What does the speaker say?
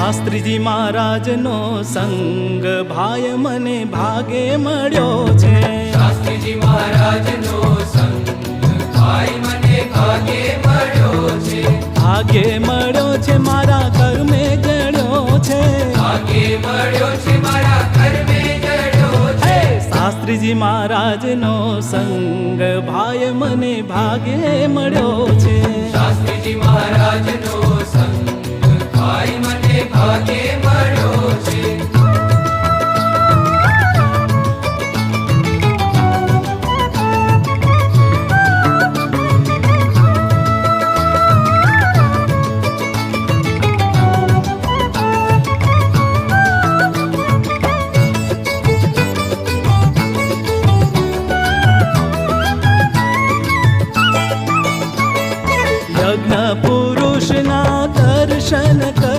શાસ્ત્રીજી મહારાજનો સંગ ભાઈ મને ભાગે મળ્યો છે। શાસ્ત્રીજી મહારાજનો સંગ ભાઈ મને ભાગે મળ્યો છે। ભાગે મળ્યો છે મારા કર્મે જડ્યો છે। ભાગે મળ્યો છે મારા કર્મે જડ્યો છે। શાસ્ત્રીજી મહારાજનો સંગ ભાઈ મને ભાગે મળ્યો છે। શાસ્ત્રીજી મહારાજનો સંગ ભાઈ મને ભાગે